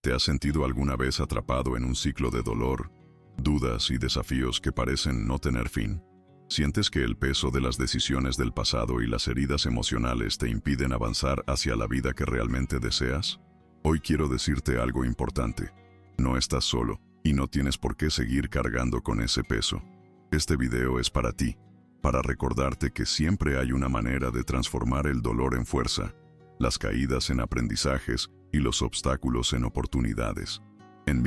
¿Te has sentido alguna vez atrapado en un ciclo de dolor, dudas y desafíos que parecen no tener fin? ¿Sientes que el peso de las decisiones del pasado y las heridas emocionales te impiden avanzar hacia la vida que realmente deseas? Hoy quiero decirte algo importante. No estás solo, y no tienes por qué seguir cargando con ese peso. Este video es para ti, para recordarte que siempre hay una manera de transformar el dolor en fuerza, las caídas en aprendizajes y los obstáculos en oportunidades. En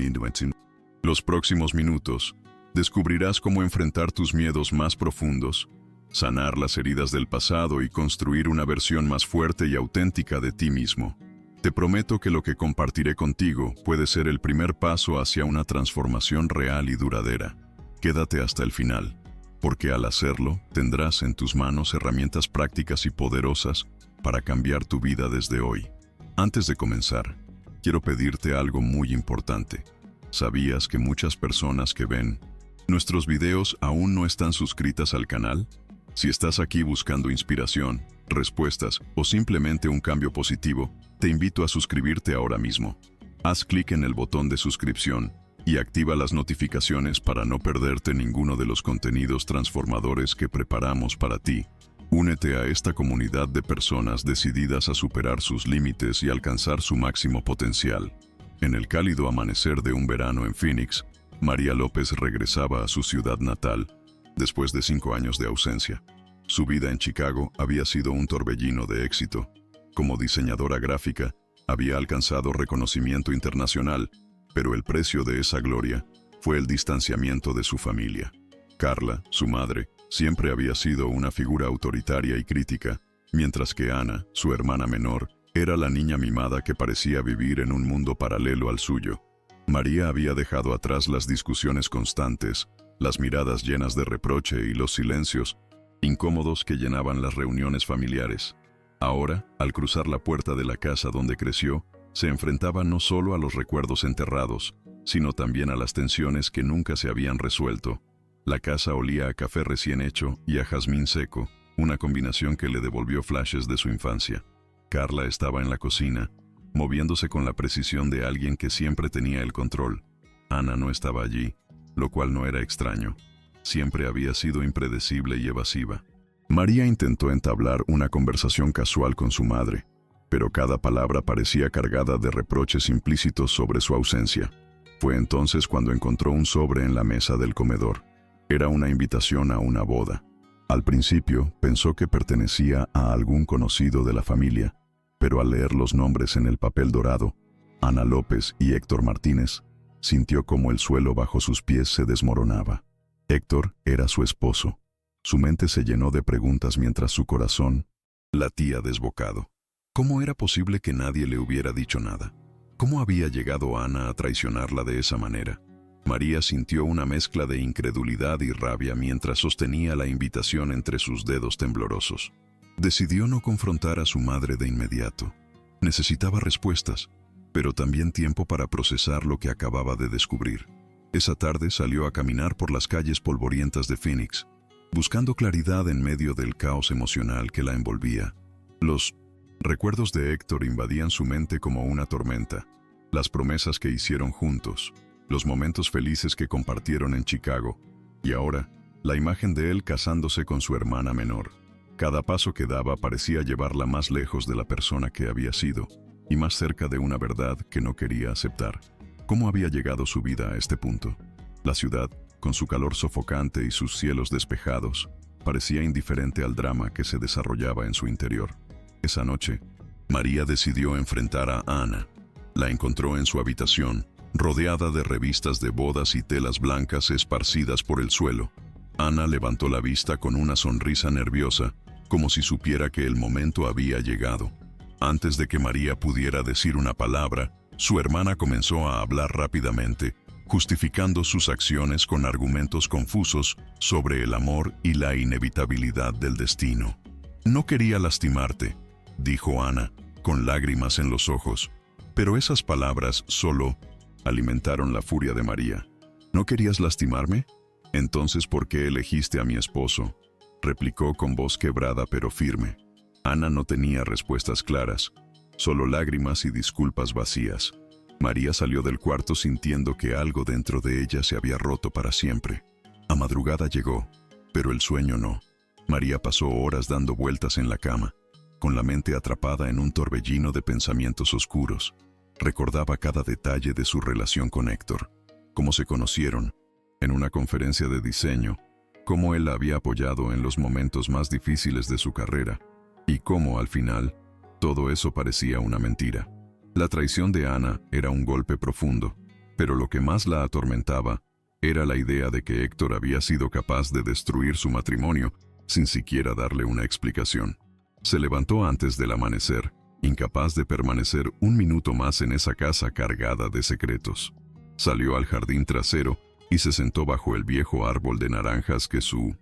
los próximos minutos, descubrirás cómo enfrentar tus miedos más profundos, sanar las heridas del pasado y construir una versión más fuerte y auténtica de ti mismo. Te prometo que lo que compartiré contigo puede ser el primer paso hacia una transformación real y duradera. Quédate hasta el final, porque al hacerlo tendrás en tus manos herramientas prácticas y poderosas para cambiar tu vida desde hoy. Antes de comenzar, quiero pedirte algo muy importante. ¿Sabías que muchas personas que ven nuestros videos aún no están suscritas al canal? Si estás aquí buscando inspiración, respuestas o simplemente un cambio positivo, te invito a suscribirte ahora mismo. Haz clic en el botón de suscripción y activa las notificaciones para no perderte ninguno de los contenidos transformadores que preparamos para ti. Únete a esta comunidad de personas decididas a superar sus límites y alcanzar su máximo potencial. En el cálido amanecer de un verano en Phoenix, María López regresaba a su ciudad natal, después de 5 años de ausencia. Su vida en Chicago había sido un torbellino de éxito. Como diseñadora gráfica, había alcanzado reconocimiento internacional, pero el precio de esa gloria fue el distanciamiento de su familia. Carla, su madre, siempre había sido una figura autoritaria y crítica, mientras que Ana, su hermana menor, era la niña mimada que parecía vivir en un mundo paralelo al suyo. María había dejado atrás las discusiones constantes, las miradas llenas de reproche y los silencios incómodos que llenaban las reuniones familiares. Ahora, al cruzar la puerta de la casa donde creció, se enfrentaba no solo a los recuerdos enterrados, sino también a las tensiones que nunca se habían resuelto. La casa olía a café recién hecho y a jazmín seco, una combinación que le devolvió flashes de su infancia. Carla estaba en la cocina, moviéndose con la precisión de alguien que siempre tenía el control. Ana no estaba allí, lo cual no era extraño. Siempre había sido impredecible y evasiva. María intentó entablar una conversación casual con su madre, pero cada palabra parecía cargada de reproches implícitos sobre su ausencia. Fue entonces cuando encontró un sobre en la mesa del comedor. Era una invitación a una boda. Al principio pensó que pertenecía a algún conocido de la familia, pero al leer los nombres en el papel dorado, Ana López y Héctor Martínez, sintió como el suelo bajo sus pies se desmoronaba. Héctor era su esposo. Su mente se llenó de preguntas mientras su corazón latía desbocado. ¿Cómo era posible que nadie le hubiera dicho nada? ¿Cómo había llegado Ana a traicionarla de esa manera? María sintió una mezcla de incredulidad y rabia mientras sostenía la invitación entre sus dedos temblorosos. Decidió no confrontar a su madre de inmediato. Necesitaba respuestas, pero también tiempo para procesar lo que acababa de descubrir. Esa tarde salió a caminar por las calles polvorientas de Phoenix, buscando claridad en medio del caos emocional que la envolvía. Los recuerdos de Héctor invadían su mente como una tormenta. Las promesas que hicieron juntos, los momentos felices que compartieron en Chicago, y ahora, la imagen de él casándose con su hermana menor. Cada paso que daba parecía llevarla más lejos de la persona que había sido, y más cerca de una verdad que no quería aceptar. ¿Cómo había llegado su vida a este punto? La ciudad, con su calor sofocante y sus cielos despejados, parecía indiferente al drama que se desarrollaba en su interior. Esa noche, María decidió enfrentar a Ana. La encontró en su habitación, rodeada de revistas de bodas y telas blancas esparcidas por el suelo. Ana levantó la vista con una sonrisa nerviosa, como si supiera que el momento había llegado. Antes de que María pudiera decir una palabra, su hermana comenzó a hablar rápidamente, justificando sus acciones con argumentos confusos sobre el amor y la inevitabilidad del destino. «No quería lastimarte», dijo Ana, con lágrimas en los ojos, pero esas palabras solo alimentaron la furia de María. «¿No querías lastimarme? Entonces, ¿por qué elegiste a mi esposo?», replicó con voz quebrada pero firme. Ana no tenía respuestas claras, solo lágrimas y disculpas vacías. María salió del cuarto sintiendo que algo dentro de ella se había roto para siempre. A madrugada llegó, pero el sueño no. María pasó horas dando vueltas en la cama, con la mente atrapada en un torbellino de pensamientos oscuros. Recordaba cada detalle de su relación con Héctor, cómo se conocieron, en una conferencia de diseño, cómo él la había apoyado en los momentos más difíciles de su carrera, y cómo, al final, todo eso parecía una mentira. La traición de Ana era un golpe profundo, pero lo que más la atormentaba era la idea de que Héctor había sido capaz de destruir su matrimonio sin siquiera darle una explicación. Se levantó antes del amanecer, incapaz de permanecer un minuto más en esa casa cargada de secretos. Salió al jardín trasero y se sentó bajo el viejo árbol de naranjas que su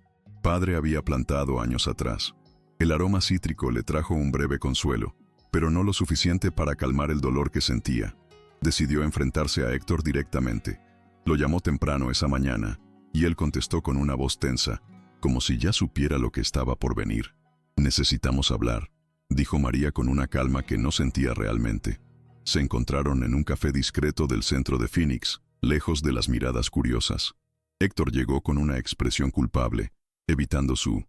padre había plantado años atrás. El aroma cítrico le trajo un breve consuelo, pero no lo suficiente para calmar el dolor que sentía. Decidió enfrentarse a Héctor directamente. Lo llamó temprano esa mañana, y él contestó con una voz tensa, como si ya supiera lo que estaba por venir. «Necesitamos hablar», dijo María con una calma que no sentía realmente. Se encontraron en un café discreto del centro de Phoenix, lejos de las miradas curiosas. Héctor llegó con una expresión culpable, evitando su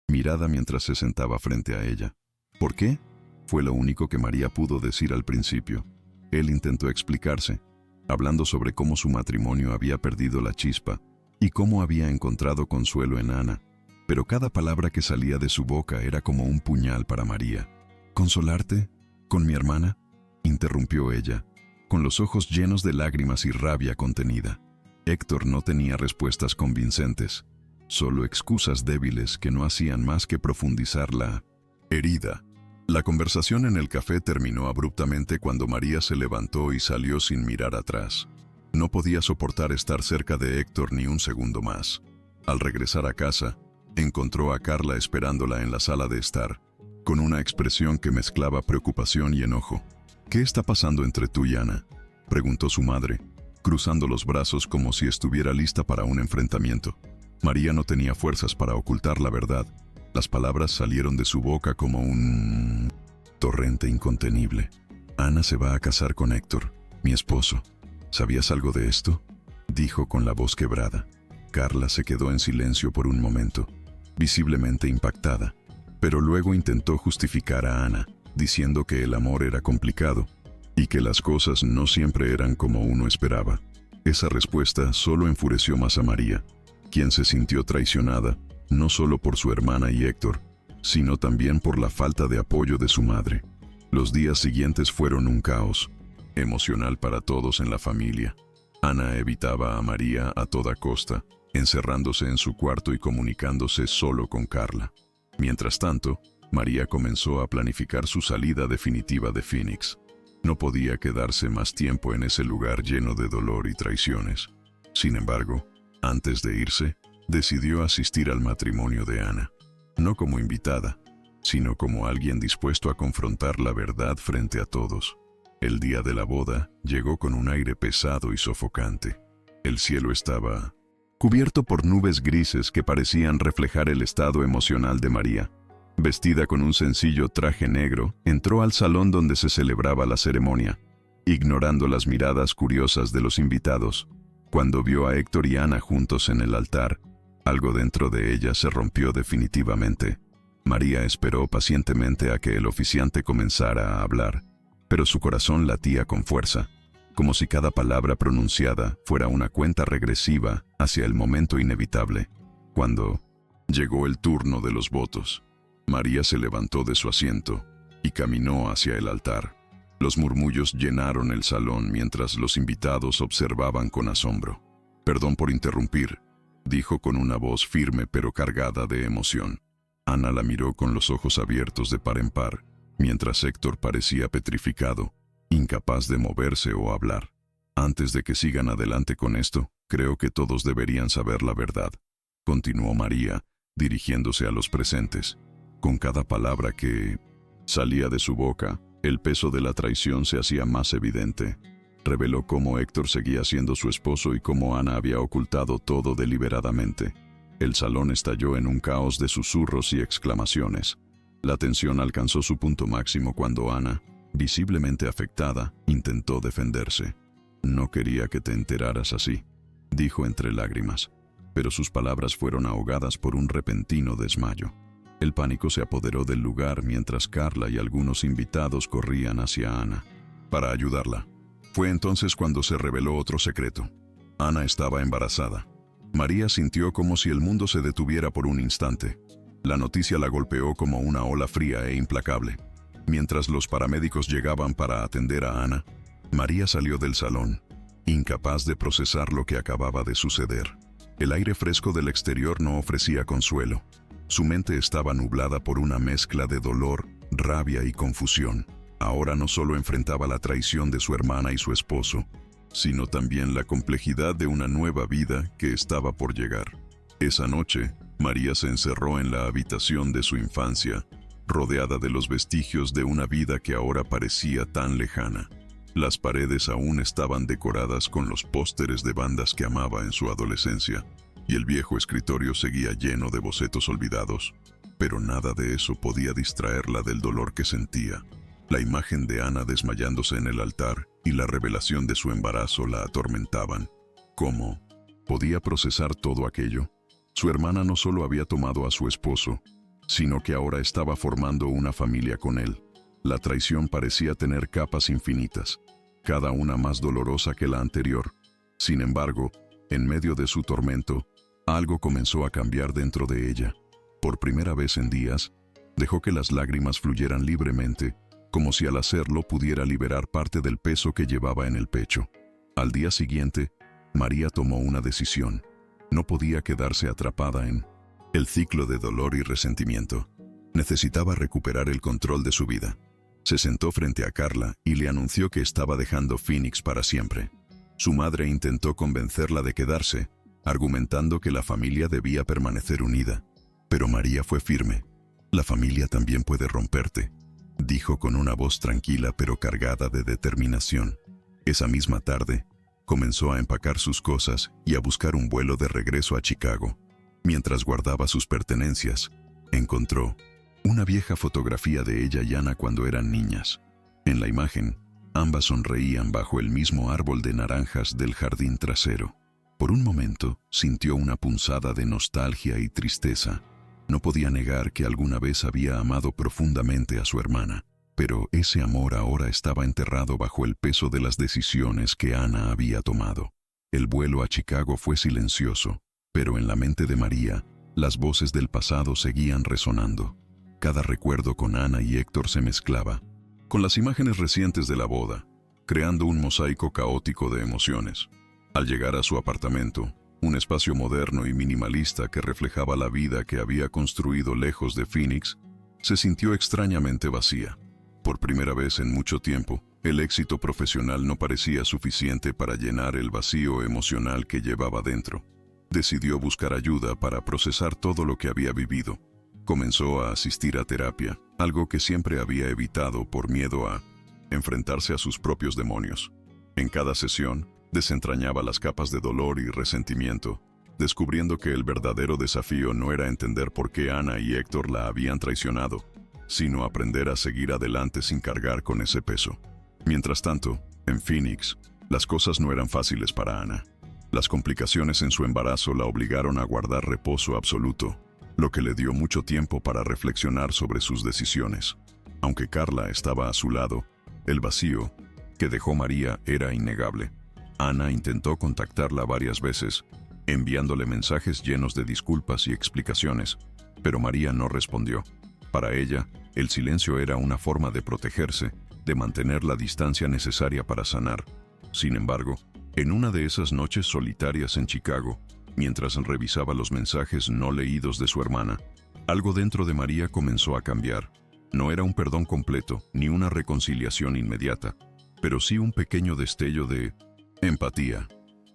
mirada mientras se sentaba frente a ella. «¿Por qué?», fue lo único que María pudo decir al principio. Él intentó explicarse, hablando sobre cómo su matrimonio había perdido la chispa y cómo había encontrado consuelo en Ana, pero cada palabra que salía de su boca era como un puñal para María. «¿Consolarte? ¿Con mi hermana?», interrumpió ella, con los ojos llenos de lágrimas y rabia contenida. Héctor no tenía respuestas convincentes, solo excusas débiles que no hacían más que profundizar la herida. La conversación en el café terminó abruptamente cuando María se levantó y salió sin mirar atrás. No podía soportar estar cerca de Héctor ni un segundo más. Al regresar a casa, encontró a Carla esperándola en la sala de estar, con una expresión que mezclaba preocupación y enojo. «¿Qué está pasando entre tú y Ana?», preguntó su madre, cruzando los brazos como si estuviera lista para un enfrentamiento. María no tenía fuerzas para ocultar la verdad. Las palabras salieron de su boca como un torrente incontenible. «Ana se va a casar con Héctor, mi esposo. ¿Sabías algo de esto?», dijo con la voz quebrada. Carla se quedó en silencio por un momento, visiblemente impactada, pero luego intentó justificar a Ana, diciendo que el amor era complicado y que las cosas no siempre eran como uno esperaba. Esa respuesta solo enfureció más a María, quien se sintió traicionada, no solo por su hermana y Héctor, sino también por la falta de apoyo de su madre. Los días siguientes fueron un caos emocional para todos en la familia. Ana evitaba a María a toda costa, encerrándose en su cuarto y comunicándose solo con Carla. Mientras tanto, María comenzó a planificar su salida definitiva de Phoenix. No podía quedarse más tiempo en ese lugar lleno de dolor y traiciones. Sin embargo, antes de irse, decidió asistir al matrimonio de Ana. No como invitada, sino como alguien dispuesto a confrontar la verdad frente a todos. El día de la boda llegó con un aire pesado y sofocante. El cielo estaba cubierto por nubes grises que parecían reflejar el estado emocional de María. Vestida con un sencillo traje negro, entró al salón donde se celebraba la ceremonia, ignorando las miradas curiosas de los invitados. Cuando vio a Héctor y Ana juntos en el altar, algo dentro de ella se rompió definitivamente. María esperó pacientemente a que el oficiante comenzara a hablar, pero su corazón latía con fuerza, como si cada palabra pronunciada fuera una cuenta regresiva hacia el momento inevitable. Cuando llegó el turno de los votos, María se levantó de su asiento y caminó hacia el altar. Los murmullos llenaron el salón mientras los invitados observaban con asombro. «Perdón por interrumpir», dijo con una voz firme pero cargada de emoción. Ana la miró con los ojos abiertos de par en par, mientras Héctor parecía petrificado, incapaz de moverse o hablar. «Antes de que sigan adelante con esto, creo que todos deberían saber la verdad», continuó María, dirigiéndose a los presentes. Con cada palabra que salía de su boca, el peso de la traición se hacía más evidente. Reveló cómo Héctor seguía siendo su esposo y cómo Ana había ocultado todo deliberadamente. El salón estalló en un caos de susurros y exclamaciones. La tensión alcanzó su punto máximo cuando Ana Visiblemente afectada, intentó defenderse. «No quería que te enteraras así», dijo entre lágrimas, pero sus palabras fueron ahogadas por un repentino desmayo. El pánico se apoderó del lugar mientras Carla y algunos invitados corrían hacia Ana para ayudarla. Fue entonces cuando se reveló otro secreto. Ana estaba embarazada. María sintió como si el mundo se detuviera por un instante. La noticia la golpeó como una ola fría e implacable. Mientras los paramédicos llegaban para atender a Ana, María salió del salón, incapaz de procesar lo que acababa de suceder. El aire fresco del exterior no ofrecía consuelo. Su mente estaba nublada por una mezcla de dolor, rabia y confusión. Ahora no solo enfrentaba la traición de su hermana y su esposo, sino también la complejidad de una nueva vida que estaba por llegar. Esa noche, María se encerró en la habitación de su infancia, rodeada de los vestigios de una vida que ahora parecía tan lejana. Las paredes aún estaban decoradas con los pósteres de bandas que amaba en su adolescencia, y el viejo escritorio seguía lleno de bocetos olvidados, pero nada de eso podía distraerla del dolor que sentía. La imagen de Ana desmayándose en el altar y la revelación de su embarazo la atormentaban. ¿Cómo podía procesar todo aquello? Su hermana no solo había tomado a su esposo, sino que ahora estaba formando una familia con él. La traición parecía tener capas infinitas, cada una más dolorosa que la anterior. Sin embargo, en medio de su tormento, algo comenzó a cambiar dentro de ella. Por primera vez en días, dejó que las lágrimas fluyeran libremente, como si al hacerlo pudiera liberar parte del peso que llevaba en el pecho. Al día siguiente, María tomó una decisión. No podía quedarse atrapada en el ciclo de dolor y resentimiento. Necesitaba recuperar el control de su vida. Se sentó frente a Carla y le anunció que estaba dejando Phoenix para siempre. Su madre intentó convencerla de quedarse, argumentando que la familia debía permanecer unida. Pero María fue firme. «La familia también puede romperte», dijo con una voz tranquila pero cargada de determinación. Esa misma tarde, comenzó a empacar sus cosas y a buscar un vuelo de regreso a Chicago. Mientras guardaba sus pertenencias, encontró una vieja fotografía de ella y Ana cuando eran niñas. En la imagen, ambas sonreían bajo el mismo árbol de naranjas del jardín trasero. Por un momento, sintió una punzada de nostalgia y tristeza. No podía negar que alguna vez había amado profundamente a su hermana, pero ese amor ahora estaba enterrado bajo el peso de las decisiones que Ana había tomado. El vuelo a Chicago fue silencioso, pero en la mente de María, las voces del pasado seguían resonando. Cada recuerdo con Ana y Héctor se mezclaba con las imágenes recientes de la boda, creando un mosaico caótico de emociones. Al llegar a su apartamento, un espacio moderno y minimalista que reflejaba la vida que había construido lejos de Phoenix, se sintió extrañamente vacía. Por primera vez en mucho tiempo, el éxito profesional no parecía suficiente para llenar el vacío emocional que llevaba dentro. Decidió buscar ayuda para procesar todo lo que había vivido. Comenzó a asistir a terapia, algo que siempre había evitado por miedo a enfrentarse a sus propios demonios. En cada sesión, desentrañaba las capas de dolor y resentimiento, descubriendo que el verdadero desafío no era entender por qué Ana y Héctor la habían traicionado, sino aprender a seguir adelante sin cargar con ese peso. Mientras tanto, en Phoenix, las cosas no eran fáciles para Ana. Las complicaciones en su embarazo la obligaron a guardar reposo absoluto, lo que le dio mucho tiempo para reflexionar sobre sus decisiones. Aunque Carla estaba a su lado, el vacío que dejó María era innegable. Ana intentó contactarla varias veces, enviándole mensajes llenos de disculpas y explicaciones, pero María no respondió. Para ella, el silencio era una forma de protegerse, de mantener la distancia necesaria para sanar. Sin embargo, en una de esas noches solitarias en Chicago, mientras revisaba los mensajes no leídos de su hermana, algo dentro de María comenzó a cambiar. No era un perdón completo, ni una reconciliación inmediata, pero sí un pequeño destello de empatía.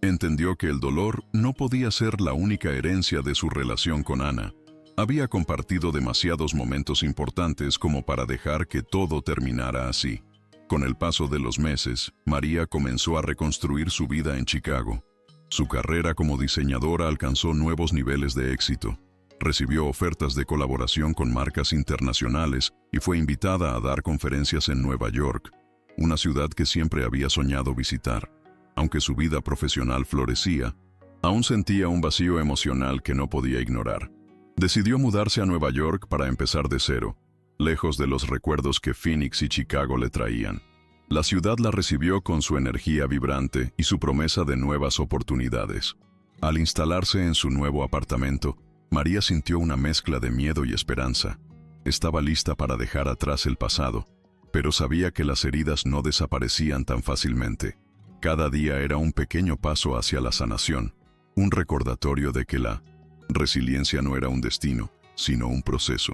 Entendió que el dolor no podía ser la única herencia de su relación con Ana. Había compartido demasiados momentos importantes como para dejar que todo terminara así. Con el paso de los meses, María comenzó a reconstruir su vida en Chicago. Su carrera como diseñadora alcanzó nuevos niveles de éxito. Recibió ofertas de colaboración con marcas internacionales y fue invitada a dar conferencias en Nueva York, una ciudad que siempre había soñado visitar. Aunque su vida profesional florecía, aún sentía un vacío emocional que no podía ignorar. Decidió mudarse a Nueva York para empezar de cero, lejos de los recuerdos que Phoenix y Chicago le traían. La ciudad la recibió con su energía vibrante y su promesa de nuevas oportunidades. Al instalarse en su nuevo apartamento, María sintió una mezcla de miedo y esperanza. Estaba lista para dejar atrás el pasado, pero sabía que las heridas no desaparecían tan fácilmente. Cada día era un pequeño paso hacia la sanación, un recordatorio de que la resiliencia no era un destino, sino un proceso.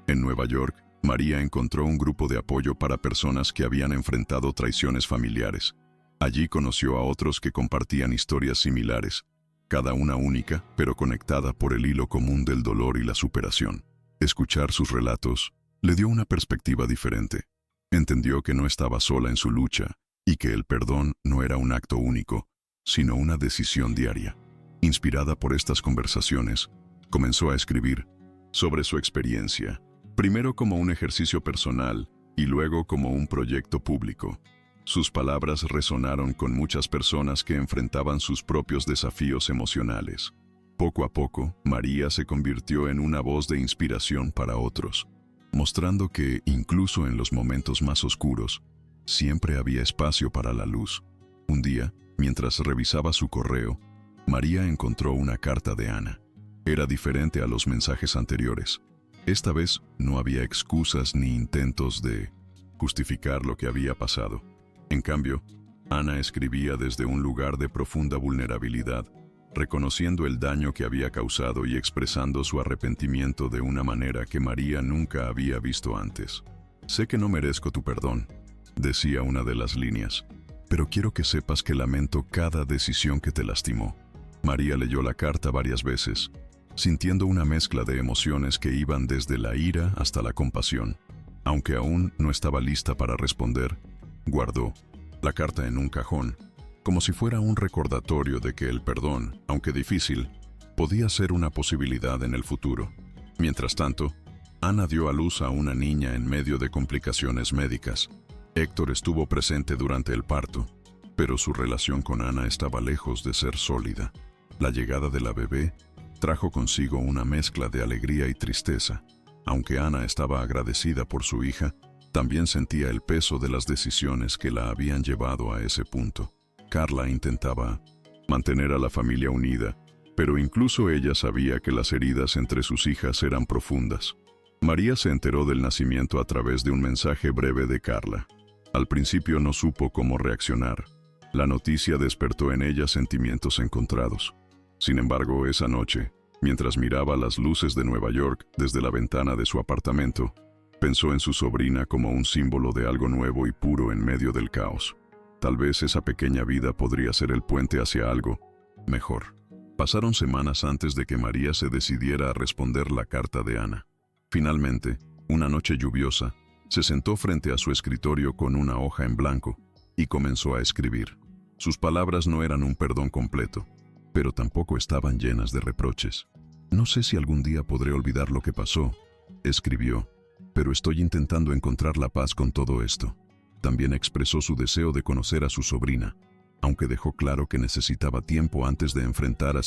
En Nueva York, María encontró un grupo de apoyo para personas que habían enfrentado traiciones familiares. Allí conoció a otros que compartían historias similares, cada una única, pero conectada por el hilo común del dolor y la superación. Escuchar sus relatos le dio una perspectiva diferente. Entendió que no estaba sola en su lucha y que el perdón no era un acto único, sino una decisión diaria. Inspirada por estas conversaciones, comenzó a escribir sobre su experiencia, primero como un ejercicio personal y luego como un proyecto público. Sus palabras resonaron con muchas personas que enfrentaban sus propios desafíos emocionales. Poco a poco, María se convirtió en una voz de inspiración para otros, mostrando que, incluso en los momentos más oscuros, siempre había espacio para la luz. Un día, mientras revisaba su correo, María encontró una carta de Ana. Era diferente a los mensajes anteriores. Esta vez no había excusas ni intentos de justificar lo que había pasado. En cambio, Ana escribía desde un lugar de profunda vulnerabilidad, reconociendo el daño que había causado y expresando su arrepentimiento de una manera que María nunca había visto antes. «Sé que no merezco tu perdón», decía una de las líneas, «pero quiero que sepas que lamento cada decisión que te lastimó». María leyó la carta varias veces, sintiendo una mezcla de emociones que iban desde la ira hasta la compasión. Aunque aún no estaba lista para responder, guardó la carta en un cajón, como si fuera un recordatorio de que el perdón, aunque difícil, podía ser una posibilidad en el futuro. Mientras tanto, Ana dio a luz a una niña en medio de complicaciones médicas. Héctor estuvo presente durante el parto, pero su relación con Ana estaba lejos de ser sólida. La llegada de la bebé trajo consigo una mezcla de alegría y tristeza. Aunque Ana estaba agradecida por su hija, también sentía el peso de las decisiones que la habían llevado a ese punto. Carla intentaba mantener a la familia unida, pero incluso ella sabía que las heridas entre sus hijas eran profundas. María se enteró del nacimiento a través de un mensaje breve de Carla. Al principio no supo cómo reaccionar. La noticia despertó en ella sentimientos encontrados. Sin embargo, esa noche, mientras miraba las luces de Nueva York desde la ventana de su apartamento, pensó en su sobrina como un símbolo de algo nuevo y puro en medio del caos. Tal vez esa pequeña vida podría ser el puente hacia algo mejor. Pasaron semanas antes de que María se decidiera a responder la carta de Ana. Finalmente, una noche lluviosa, se sentó frente a su escritorio con una hoja en blanco y comenzó a escribir. Sus palabras no eran un perdón completo, pero tampoco estaban llenas de reproches. «No sé si algún día podré olvidar lo que pasó», escribió, «pero estoy intentando encontrar la paz con todo esto». También expresó su deseo de conocer a su sobrina, aunque dejó claro que necesitaba tiempo antes de enfrentar a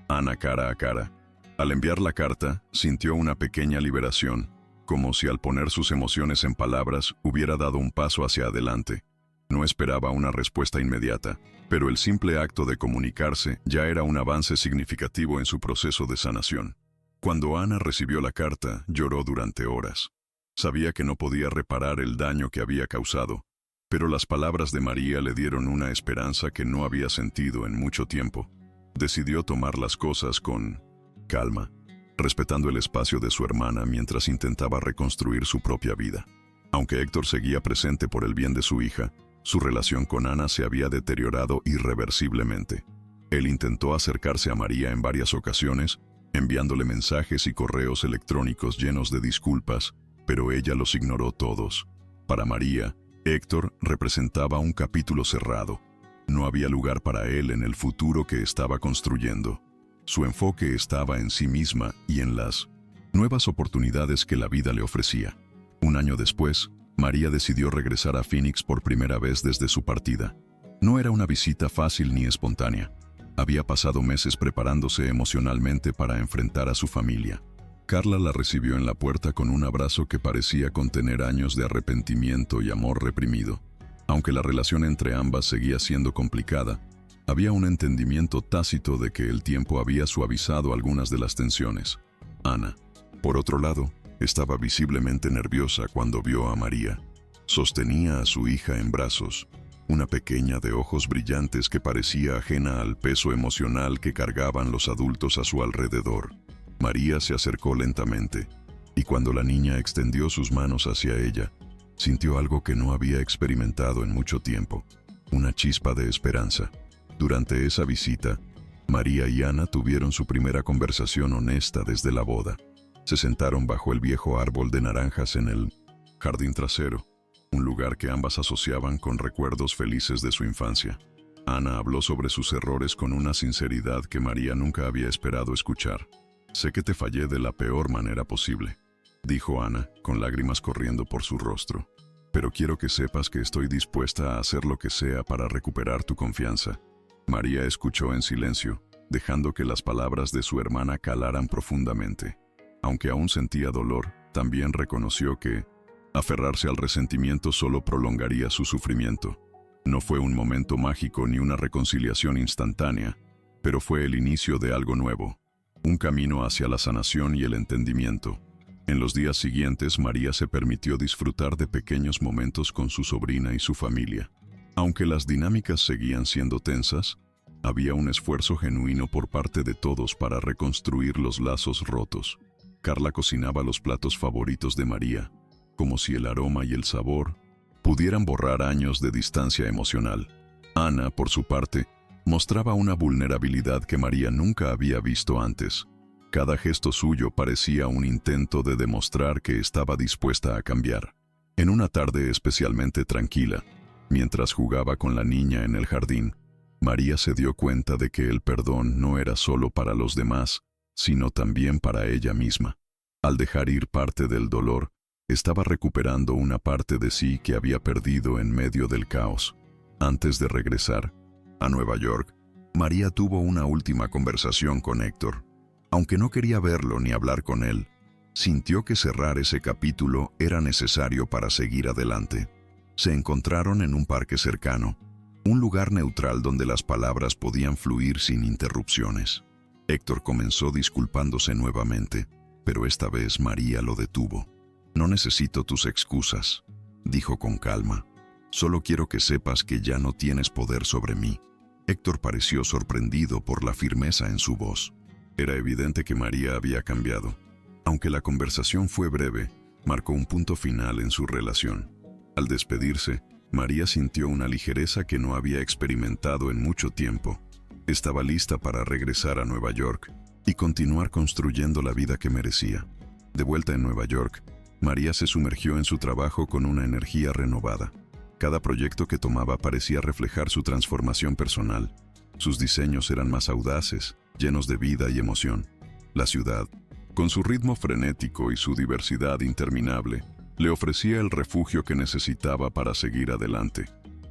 Ana cara a cara. Al enviar la carta, sintió una pequeña liberación, como si al poner sus emociones en palabras hubiera dado un paso hacia adelante. No esperaba una respuesta inmediata, pero el simple acto de comunicarse ya era un avance significativo en su proceso de sanación. Cuando Ana recibió la carta, lloró durante horas. Sabía que no podía reparar el daño que había causado, pero las palabras de María le dieron una esperanza que no había sentido en mucho tiempo. Decidió tomar las cosas con calma, respetando el espacio de su hermana mientras intentaba reconstruir su propia vida. Aunque Héctor seguía presente por el bien de su hija, su relación con Ana se había deteriorado irreversiblemente. Él intentó acercarse a María en varias ocasiones, enviándole mensajes y correos electrónicos llenos de disculpas, pero ella los ignoró todos. Para María, Héctor representaba un capítulo cerrado. No había lugar para él en el futuro que estaba construyendo. Su enfoque estaba en sí misma y en las nuevas oportunidades que la vida le ofrecía. Un año después, María decidió regresar a Phoenix por primera vez desde su partida. No era una visita fácil ni espontánea. Había pasado meses preparándose emocionalmente para enfrentar a su familia. Carla la recibió en la puerta con un abrazo que parecía contener años de arrepentimiento y amor reprimido. Aunque la relación entre ambas seguía siendo complicada, había un entendimiento tácito de que el tiempo había suavizado algunas de las tensiones. Ana, por otro lado, estaba visiblemente nerviosa cuando vio a María. Sostenía a su hija en brazos, una pequeña de ojos brillantes que parecía ajena al peso emocional que cargaban los adultos a su alrededor. María se acercó lentamente, y cuando la niña extendió sus manos hacia ella, sintió algo que no había experimentado en mucho tiempo, una chispa de esperanza. Durante esa visita, María y Ana tuvieron su primera conversación honesta desde la boda. Se sentaron bajo el viejo árbol de naranjas en el jardín trasero, un lugar que ambas asociaban con recuerdos felices de su infancia. Ana habló sobre sus errores con una sinceridad que María nunca había esperado escuchar. «Sé que te fallé de la peor manera posible», dijo Ana, con lágrimas corriendo por su rostro. «Pero quiero que sepas que estoy dispuesta a hacer lo que sea para recuperar tu confianza». María escuchó en silencio, dejando que las palabras de su hermana calaran profundamente. Aunque aún sentía dolor, también reconoció que aferrarse al resentimiento solo prolongaría su sufrimiento. No fue un momento mágico ni una reconciliación instantánea, pero fue el inicio de algo nuevo, un camino hacia la sanación y el entendimiento. En los días siguientes, María se permitió disfrutar de pequeños momentos con su sobrina y su familia. Aunque las dinámicas seguían siendo tensas, había un esfuerzo genuino por parte de todos para reconstruir los lazos rotos. Carla cocinaba los platos favoritos de María, como si el aroma y el sabor pudieran borrar años de distancia emocional. Ana, por su parte, mostraba una vulnerabilidad que María nunca había visto antes. Cada gesto suyo parecía un intento de demostrar que estaba dispuesta a cambiar. En una tarde especialmente tranquila, mientras jugaba con la niña en el jardín, María se dio cuenta de que el perdón no era solo para los demás, sino también para ella misma. Al dejar ir parte del dolor, estaba recuperando una parte de sí que había perdido en medio del caos. Antes de regresar a Nueva York, María tuvo una última conversación con Héctor. Aunque no quería verlo ni hablar con él, sintió que cerrar ese capítulo era necesario para seguir adelante. Se encontraron en un parque cercano, un lugar neutral donde las palabras podían fluir sin interrupciones. Héctor comenzó disculpándose nuevamente, pero esta vez María lo detuvo. «No necesito tus excusas», dijo con calma. «Solo quiero que sepas que ya no tienes poder sobre mí». Héctor pareció sorprendido por la firmeza en su voz. Era evidente que María había cambiado. Aunque la conversación fue breve, marcó un punto final en su relación. Al despedirse, María sintió una ligereza que no había experimentado en mucho tiempo. Estaba lista para regresar a Nueva York y continuar construyendo la vida que merecía. De vuelta en Nueva York, María se sumergió en su trabajo con una energía renovada. Cada proyecto que tomaba parecía reflejar su transformación personal. Sus diseños eran más audaces, llenos de vida y emoción. La ciudad, con su ritmo frenético y su diversidad interminable, le ofrecía el refugio que necesitaba para seguir adelante.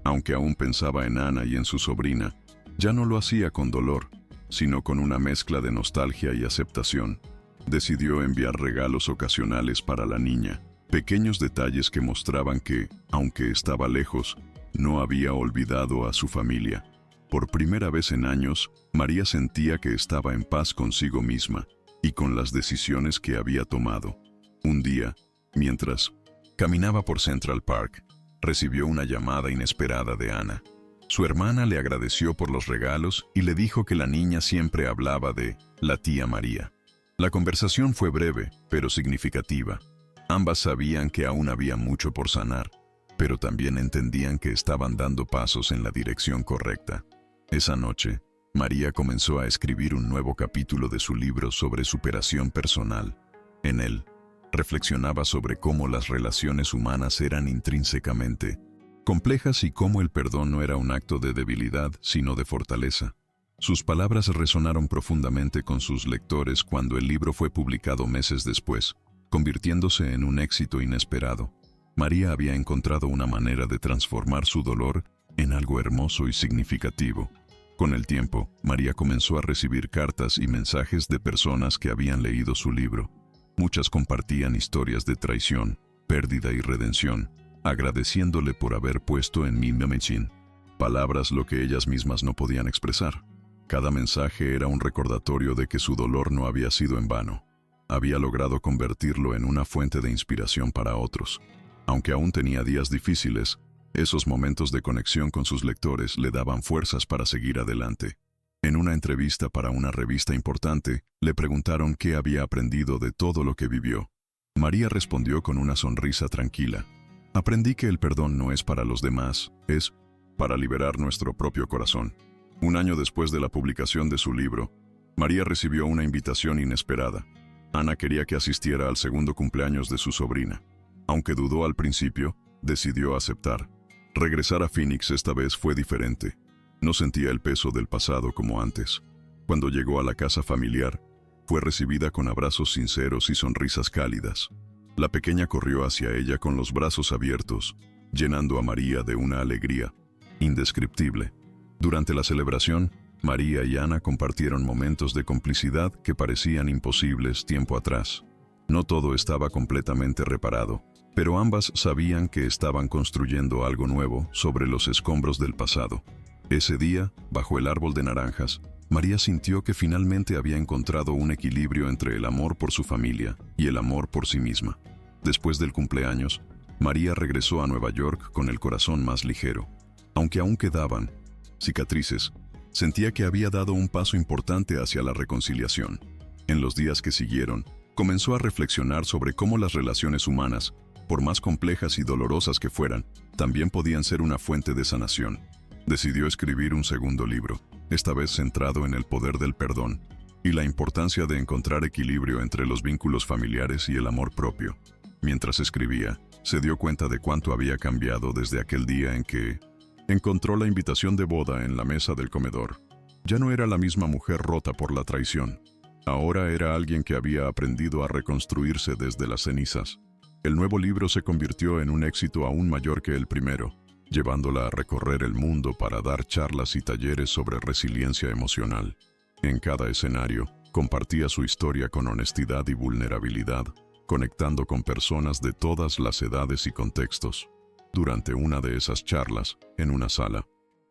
Aunque aún pensaba en Ana y en su sobrina, ya no lo hacía con dolor, sino con una mezcla de nostalgia y aceptación. Decidió enviar regalos ocasionales para la niña, pequeños detalles que mostraban que, aunque estaba lejos, no había olvidado a su familia. Por primera vez en años, María sentía que estaba en paz consigo misma y con las decisiones que había tomado. Un día, mientras caminaba por Central Park, recibió una llamada inesperada de Ana. Su hermana le agradeció por los regalos y le dijo que la niña siempre hablaba de la tía María. La conversación fue breve, pero significativa. Ambas sabían que aún había mucho por sanar, pero también entendían que estaban dando pasos en la dirección correcta. Esa noche, María comenzó a escribir un nuevo capítulo de su libro sobre superación personal. En él, reflexionaba sobre cómo las relaciones humanas eran intrínsecamente complejas y cómo el perdón no era un acto de debilidad, sino de fortaleza. Sus palabras resonaron profundamente con sus lectores cuando el libro fue publicado meses después, convirtiéndose en un éxito inesperado. María había encontrado una manera de transformar su dolor en algo hermoso y significativo. Con el tiempo, María comenzó a recibir cartas y mensajes de personas que habían leído su libro. Muchas compartían historias de traición, pérdida y redención, agradeciéndole por haber puesto en Mimamechin palabras lo que ellas mismas no podían expresar. Cada mensaje era un recordatorio de que su dolor no había sido en vano. Había logrado convertirlo en una fuente de inspiración para otros. Aunque aún tenía días difíciles, esos momentos de conexión con sus lectores le daban fuerzas para seguir adelante. En una entrevista para una revista importante, le preguntaron qué había aprendido de todo lo que vivió. María respondió con una sonrisa tranquila. Aprendí que el perdón no es para los demás, es para liberar nuestro propio corazón. Un año después de la publicación de su libro, María recibió una invitación inesperada. Ana quería que asistiera al segundo cumpleaños de su sobrina. Aunque dudó al principio, decidió aceptar. Regresar a Phoenix esta vez fue diferente. No sentía el peso del pasado como antes. Cuando llegó a la casa familiar, fue recibida con abrazos sinceros y sonrisas cálidas. La pequeña corrió hacia ella con los brazos abiertos, llenando a María de una alegría indescriptible. Durante la celebración, María y Ana compartieron momentos de complicidad que parecían imposibles tiempo atrás. No todo estaba completamente reparado, pero ambas sabían que estaban construyendo algo nuevo sobre los escombros del pasado. Ese día, bajo el árbol de naranjas, María sintió que finalmente había encontrado un equilibrio entre el amor por su familia y el amor por sí misma. Después del cumpleaños, María regresó a Nueva York con el corazón más ligero. Aunque aún quedaban cicatrices, sentía que había dado un paso importante hacia la reconciliación. En los días que siguieron, comenzó a reflexionar sobre cómo las relaciones humanas, por más complejas y dolorosas que fueran, también podían ser una fuente de sanación. Decidió escribir un segundo libro, esta vez centrado en el poder del perdón y la importancia de encontrar equilibrio entre los vínculos familiares y el amor propio. Mientras escribía, se dio cuenta de cuánto había cambiado desde aquel día en que encontró la invitación de boda en la mesa del comedor. Ya no era la misma mujer rota por la traición. Ahora era alguien que había aprendido a reconstruirse desde las cenizas. El nuevo libro se convirtió en un éxito aún mayor que el primero, llevándola a recorrer el mundo para dar charlas y talleres sobre resiliencia emocional. En cada escenario, compartía su historia con honestidad y vulnerabilidad, conectando con personas de todas las edades y contextos. Durante una de esas charlas, en una sala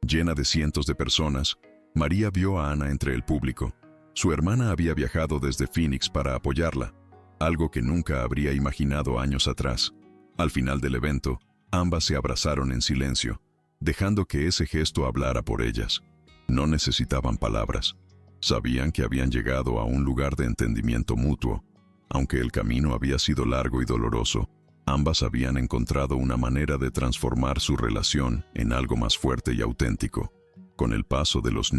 llena de cientos de personas, María vio a Ana entre el público. Su hermana había viajado desde Phoenix para apoyarla, algo que nunca habría imaginado años atrás. Al final del evento, ambas se abrazaron en silencio, dejando que ese gesto hablara por ellas. No necesitaban palabras. Sabían que habían llegado a un lugar de entendimiento mutuo. Aunque el camino había sido largo y doloroso, ambas habían encontrado una manera de transformar su relación en algo más fuerte y auténtico. Con el paso de los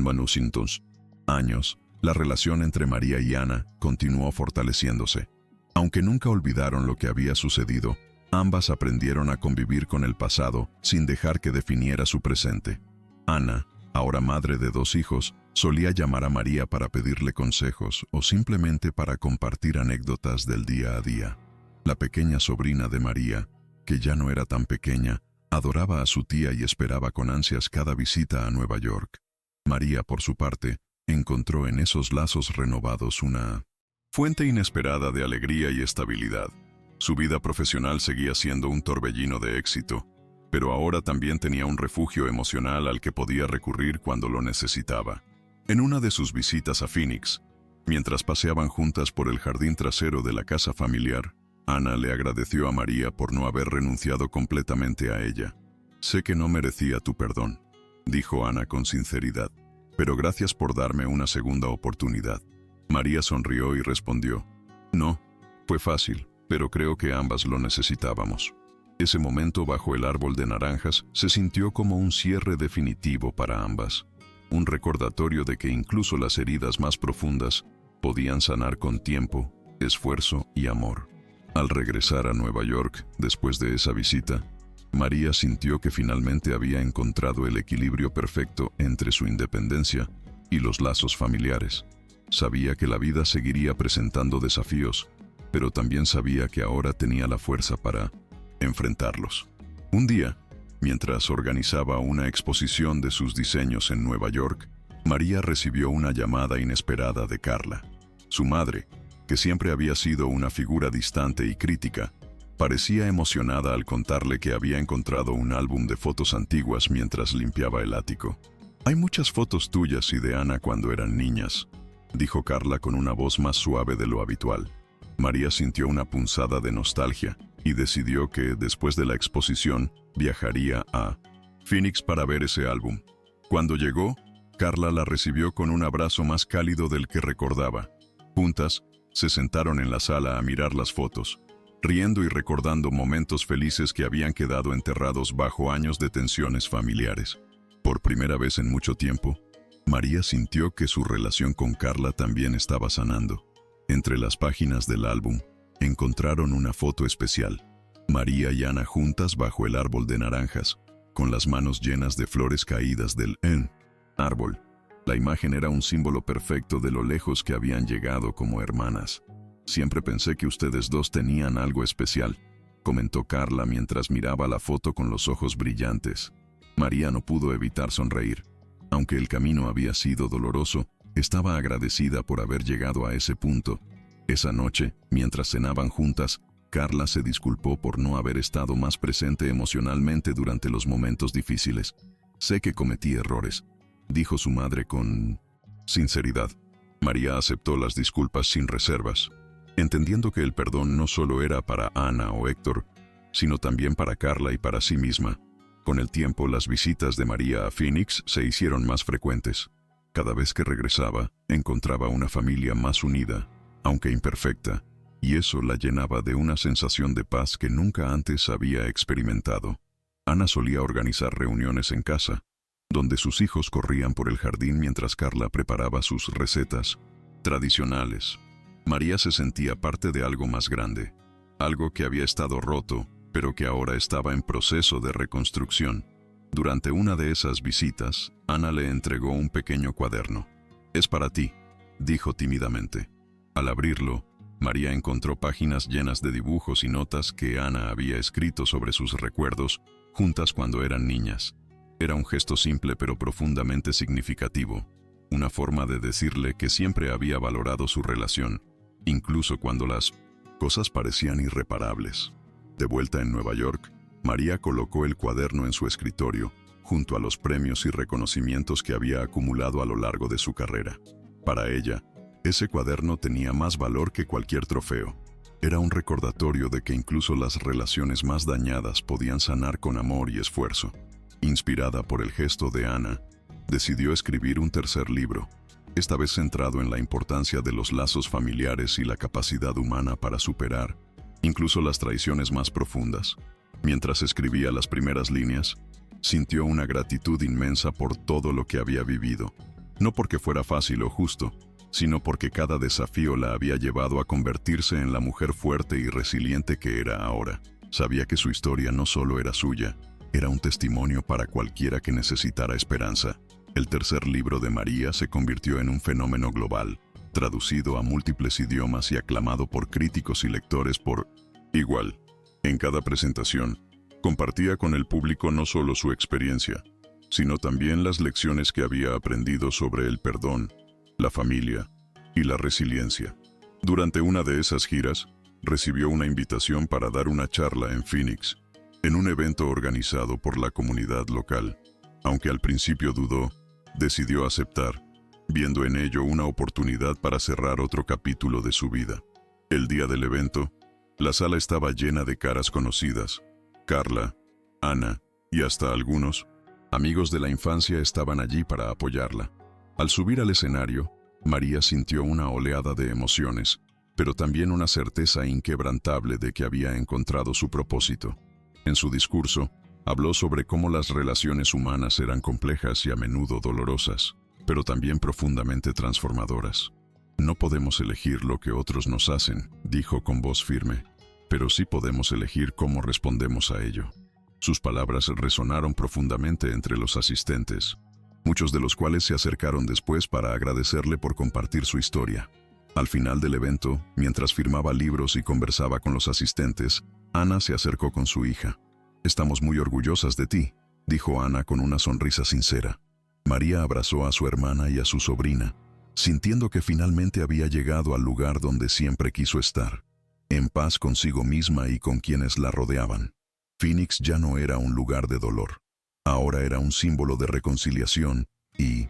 años, la relación entre María y Ana continuó fortaleciéndose. Aunque nunca olvidaron lo que había sucedido, ambas aprendieron a convivir con el pasado sin dejar que definiera su presente. Ana, ahora madre de 2 hijos, solía llamar a María para pedirle consejos o simplemente para compartir anécdotas del día a día. La pequeña sobrina de María, que ya no era tan pequeña, adoraba a su tía y esperaba con ansias cada visita a Nueva York. María, por su parte, encontró en esos lazos renovados una fuente inesperada de alegría y estabilidad. Su vida profesional seguía siendo un torbellino de éxito, pero ahora también tenía un refugio emocional al que podía recurrir cuando lo necesitaba. En una de sus visitas a Phoenix, mientras paseaban juntas por el jardín trasero de la casa familiar, Ana le agradeció a María por no haber renunciado completamente a ella. «Sé que no merecía tu perdón», dijo Ana con sinceridad, «pero gracias por darme una segunda oportunidad». María sonrió y respondió, «No, fue fácil, pero creo que ambas lo necesitábamos». Ese momento bajo el árbol de naranjas se sintió como un cierre definitivo para ambas, un recordatorio de que incluso las heridas más profundas podían sanar con tiempo, esfuerzo y amor. Al regresar a Nueva York, después de esa visita, María sintió que finalmente había encontrado el equilibrio perfecto entre su independencia y los lazos familiares. Sabía que la vida seguiría presentando desafíos, pero también sabía que ahora tenía la fuerza para enfrentarlos. Un día, mientras organizaba una exposición de sus diseños en Nueva York, María recibió una llamada inesperada de Carla. Su madre, que siempre había sido una figura distante y crítica, parecía emocionada al contarle que había encontrado un álbum de fotos antiguas mientras limpiaba el ático. «Hay muchas fotos tuyas y de Ana cuando eran niñas», dijo Carla con una voz más suave de lo habitual. María sintió una punzada de nostalgia y decidió que, después de la exposición, viajaría a Phoenix para ver ese álbum. Cuando llegó, Carla la recibió con un abrazo más cálido del que recordaba. Juntas, se sentaron en la sala a mirar las fotos, riendo y recordando momentos felices que habían quedado enterrados bajo años de tensiones familiares. Por primera vez en mucho tiempo, María sintió que su relación con Carla también estaba sanando. Entre las páginas del álbum, encontraron una foto especial. María y Ana juntas bajo el árbol de naranjas, con las manos llenas de flores caídas del árbol. La imagen era un símbolo perfecto de lo lejos que habían llegado como hermanas. «Siempre pensé que ustedes dos tenían algo especial», comentó Carla mientras miraba la foto con los ojos brillantes. María no pudo evitar sonreír. Aunque el camino había sido doloroso, estaba agradecida por haber llegado a ese punto. Esa noche, mientras cenaban juntas, Carla se disculpó por no haber estado más presente emocionalmente durante los momentos difíciles. «Sé que cometí errores», dijo su madre con sinceridad. María aceptó las disculpas sin reservas, entendiendo que el perdón no solo era para Ana o Héctor, sino también para Carla y para sí misma. Con el tiempo, las visitas de María a Phoenix se hicieron más frecuentes. Cada vez que regresaba, encontraba una familia más unida, aunque imperfecta, y eso la llenaba de una sensación de paz que nunca antes había experimentado. Ana solía organizar reuniones en casa, donde sus hijos corrían por el jardín mientras Carla preparaba sus recetas tradicionales. María se sentía parte de algo más grande, algo que había estado roto, pero que ahora estaba en proceso de reconstrucción. Durante una de esas visitas, Ana le entregó un pequeño cuaderno. «Es para ti», dijo tímidamente. Al abrirlo, María encontró páginas llenas de dibujos y notas que Ana había escrito sobre sus recuerdos juntas cuando eran niñas. Era un gesto simple pero profundamente significativo, una forma de decirle que siempre había valorado su relación, incluso cuando las cosas parecían irreparables. De vuelta en Nueva York, María colocó el cuaderno en su escritorio, junto a los premios y reconocimientos que había acumulado a lo largo de su carrera. Para ella, ese cuaderno tenía más valor que cualquier trofeo. Era un recordatorio de que incluso las relaciones más dañadas podían sanar con amor y esfuerzo. Inspirada por el gesto de Ana, decidió escribir un tercer libro, esta vez centrado en la importancia de los lazos familiares y la capacidad humana para superar incluso las traiciones más profundas. Mientras escribía las primeras líneas, sintió una gratitud inmensa por todo lo que había vivido. No porque fuera fácil o justo, sino porque cada desafío la había llevado a convertirse en la mujer fuerte y resiliente que era ahora. Sabía que su historia no solo era suya, era un testimonio para cualquiera que necesitara esperanza. El tercer libro de María se convirtió en un fenómeno global, traducido a múltiples idiomas y aclamado por críticos y lectores por igual. En cada presentación, compartía con el público no solo su experiencia, sino también las lecciones que había aprendido sobre el perdón, la familia y la resiliencia. Durante una de esas giras, recibió una invitación para dar una charla en Phoenix, en un evento organizado por la comunidad local. Aunque al principio dudó, decidió aceptar, viendo en ello una oportunidad para cerrar otro capítulo de su vida. El día del evento, la sala estaba llena de caras conocidas. Carla, Ana y hasta algunos amigos de la infancia estaban allí para apoyarla. Al subir al escenario, María sintió una oleada de emociones, pero también una certeza inquebrantable de que había encontrado su propósito. En su discurso, habló sobre cómo las relaciones humanas eran complejas y a menudo dolorosas, pero también profundamente transformadoras. «No podemos elegir lo que otros nos hacen», dijo con voz firme, «pero sí podemos elegir cómo respondemos a ello». Sus palabras resonaron profundamente entre los asistentes. muchos de los cuales se acercaron después para agradecerle por compartir su historia. Al final del evento, mientras firmaba libros y conversaba con los asistentes, Ana se acercó con su hija. «Estamos muy orgullosas de ti», dijo Ana con una sonrisa sincera. María abrazó a su hermana y a su sobrina, sintiendo que finalmente había llegado al lugar donde siempre quiso estar, en paz consigo misma y con quienes la rodeaban. Phoenix ya no era un lugar de dolor. Ahora era un símbolo de reconciliación y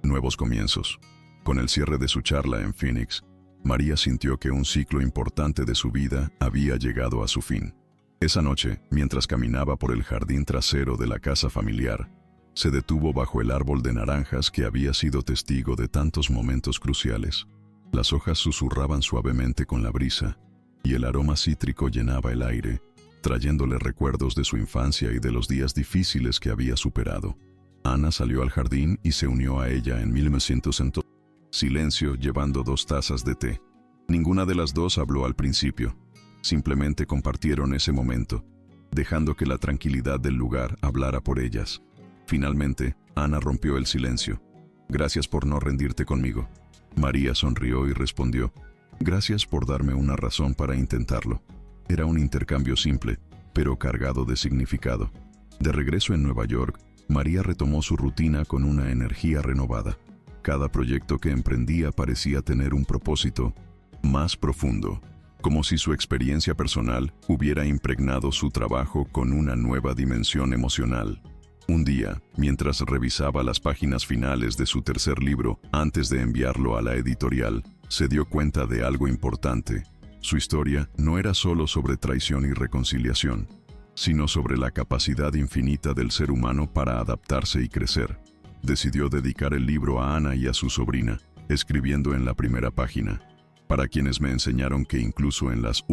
nuevos comienzos. Con el cierre de su charla en Phoenix, María sintió que un ciclo importante de su vida había llegado a su fin. Esa noche, mientras caminaba por el jardín trasero de la casa familiar, se detuvo bajo el árbol de naranjas que había sido testigo de tantos momentos cruciales. Las hojas susurraban suavemente con la brisa, y el aroma cítrico llenaba el aire, trayéndole recuerdos de su infancia y de los días difíciles que había superado. Ana salió al jardín y se unió a ella en 1900. Silencio, llevando 2 tazas de té. Ninguna de las dos habló al principio. Simplemente compartieron ese momento, dejando que la tranquilidad del lugar hablara por ellas. Finalmente, Ana rompió el silencio. «Gracias por no rendirte conmigo». María sonrió y respondió: «Gracias por darme una razón para intentarlo». Era un intercambio simple, pero cargado de significado. De regreso en Nueva York, María retomó su rutina con una energía renovada. Cada proyecto que emprendía parecía tener un propósito más profundo, como si su experiencia personal hubiera impregnado su trabajo con una nueva dimensión emocional. Un día, mientras revisaba las páginas finales de su tercer libro antes de enviarlo a la editorial, se dio cuenta de algo importante. Su historia no era solo sobre traición y reconciliación, sino sobre la capacidad infinita del ser humano para adaptarse y crecer. Decidió dedicar el libro a Ana y a su sobrina, escribiendo en la primera página: «Para quienes me enseñaron que incluso en las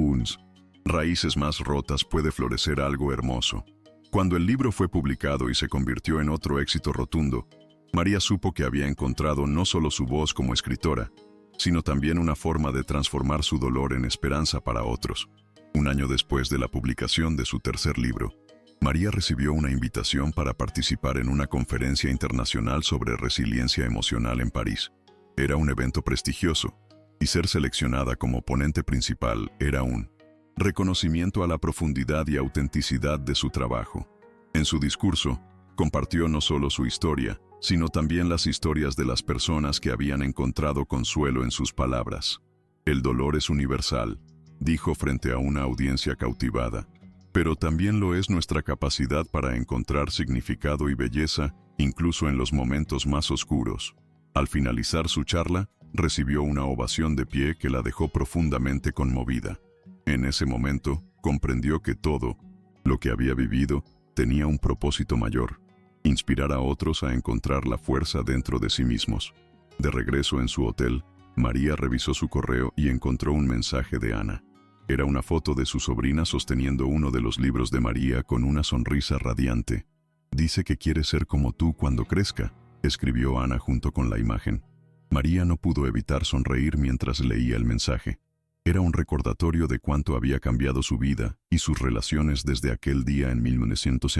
raíces más rotas puede florecer algo hermoso». Cuando el libro fue publicado y se convirtió en otro éxito rotundo, María supo que había encontrado no solo su voz como escritora, sino también una forma de transformar su dolor en esperanza para otros. Un año después de la publicación de su tercer libro, María recibió una invitación para participar en una conferencia internacional sobre resiliencia emocional en París. Era un evento prestigioso, y ser seleccionada como ponente principal era un reconocimiento a la profundidad y autenticidad de su trabajo. En su discurso, compartió no solo su historia, sino también las historias de las personas que habían encontrado consuelo en sus palabras. «El dolor es universal», dijo frente a una audiencia cautivada, «pero también lo es nuestra capacidad para encontrar significado y belleza, incluso en los momentos más oscuros». Al finalizar su charla, recibió una ovación de pie que la dejó profundamente conmovida. En ese momento, comprendió que todo lo que había vivido tenía un propósito mayor: inspirar a otros a encontrar la fuerza dentro de sí mismos. De regreso en su hotel, María revisó su correo y encontró un mensaje de Ana. Era una foto de su sobrina sosteniendo uno de los libros de María con una sonrisa radiante. «Dice que quiere ser como tú cuando crezca», escribió Ana junto con la imagen. María no pudo evitar sonreír mientras leía el mensaje. Era un recordatorio de cuánto había cambiado su vida y sus relaciones desde aquel día en 1900,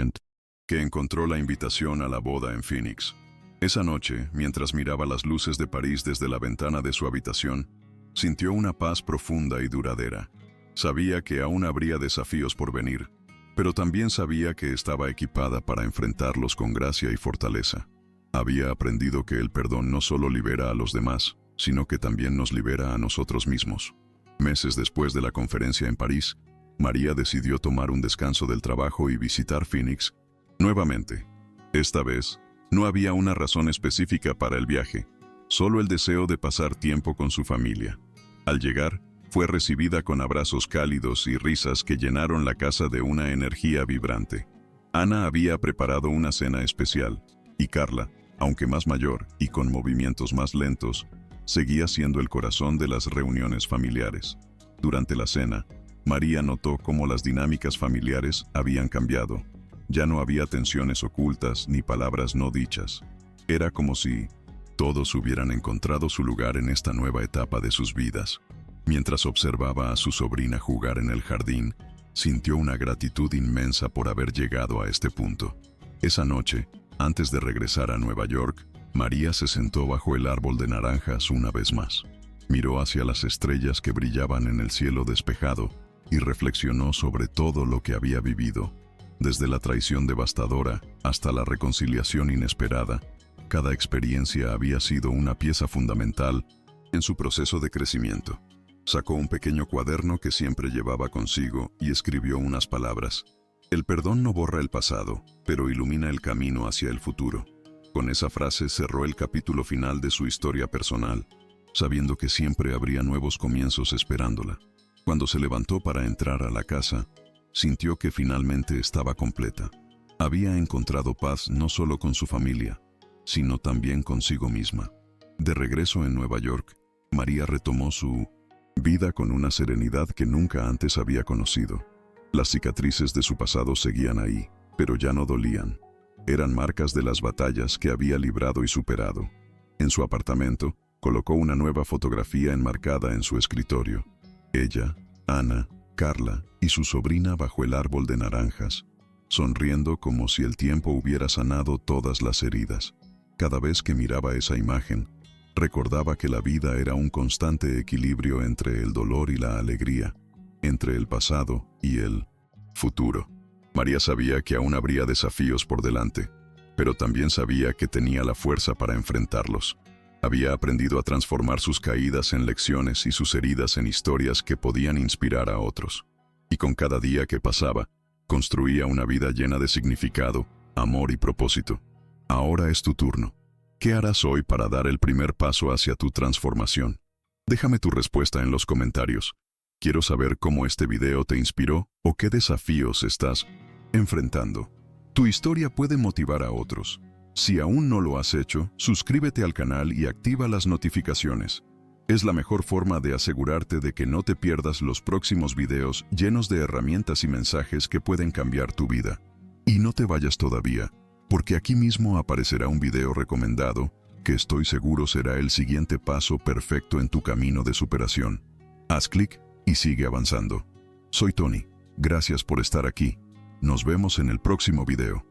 que encontró la invitación a la boda en Phoenix. Esa noche, mientras miraba las luces de París desde la ventana de su habitación, sintió una paz profunda y duradera. Sabía que aún habría desafíos por venir, pero también sabía que estaba equipada para enfrentarlos con gracia y fortaleza. Había aprendido que el perdón no solo libera a los demás, sino que también nos libera a nosotros mismos. Meses después de la conferencia en París, María decidió tomar un descanso del trabajo y visitar Phoenix nuevamente. Esta vez, no había una razón específica para el viaje, solo el deseo de pasar tiempo con su familia. Al llegar, fue recibida con abrazos cálidos y risas que llenaron la casa de una energía vibrante. Ana había preparado una cena especial, y Carla, aunque más mayor y con movimientos más lentos, seguía siendo el corazón de las reuniones familiares. Durante la cena, María notó cómo las dinámicas familiares habían cambiado. Ya no había tensiones ocultas ni palabras no dichas. Era como si todos hubieran encontrado su lugar en esta nueva etapa de sus vidas. Mientras observaba a su sobrina jugar en el jardín, sintió una gratitud inmensa por haber llegado a este punto. Esa noche, Antes de regresar a Nueva York, María se sentó bajo el árbol de naranjas una vez más. Miró hacia las estrellas que brillaban en el cielo despejado y reflexionó sobre todo lo que había vivido. Desde la traición devastadora hasta la reconciliación inesperada, cada experiencia había sido una pieza fundamental en su proceso de crecimiento. Sacó un pequeño cuaderno que siempre llevaba consigo y escribió unas palabras. El perdón no borra el pasado, pero ilumina el camino hacia el futuro. Con esa frase cerró el capítulo final de su historia personal, sabiendo que siempre habría nuevos comienzos esperándola. Cuando se levantó para entrar a la casa, sintió que finalmente estaba completa. Había encontrado paz no solo con su familia, sino también consigo misma. De regreso en Nueva York, María retomó su vida con una serenidad que nunca antes había conocido. Las cicatrices de su pasado seguían ahí, pero ya no dolían. Eran marcas de las batallas que había librado y superado. En su apartamento, colocó una nueva fotografía enmarcada en su escritorio. Ella, Ana, Carla y su sobrina bajo el árbol de naranjas, sonriendo como si el tiempo hubiera sanado todas las heridas. Cada vez que miraba esa imagen, recordaba que la vida era un constante equilibrio entre el dolor y la alegría, entre el pasado y el futuro. María sabía que aún habría desafíos por delante, pero también sabía que tenía la fuerza para enfrentarlos. Había aprendido a transformar sus caídas en lecciones y sus heridas en historias que podían inspirar a otros. Y con cada día que pasaba, construía una vida llena de significado, amor y propósito. Ahora es tu turno. ¿Qué harás hoy para dar el primer paso hacia tu transformación? Déjame tu respuesta en los comentarios. Quiero saber cómo este video te inspiró o qué desafíos estás enfrentando. Tu historia puede motivar a otros. Si aún no lo has hecho, suscríbete al canal y activa las notificaciones. Es la mejor forma de asegurarte de que no te pierdas los próximos videos llenos de herramientas y mensajes que pueden cambiar tu vida. Y no te vayas todavía, porque aquí mismo aparecerá un video recomendado que estoy seguro será el siguiente paso perfecto en tu camino de superación. Haz clic y sigue avanzando. Soy Tony. Gracias por estar aquí. Nos vemos en el próximo video.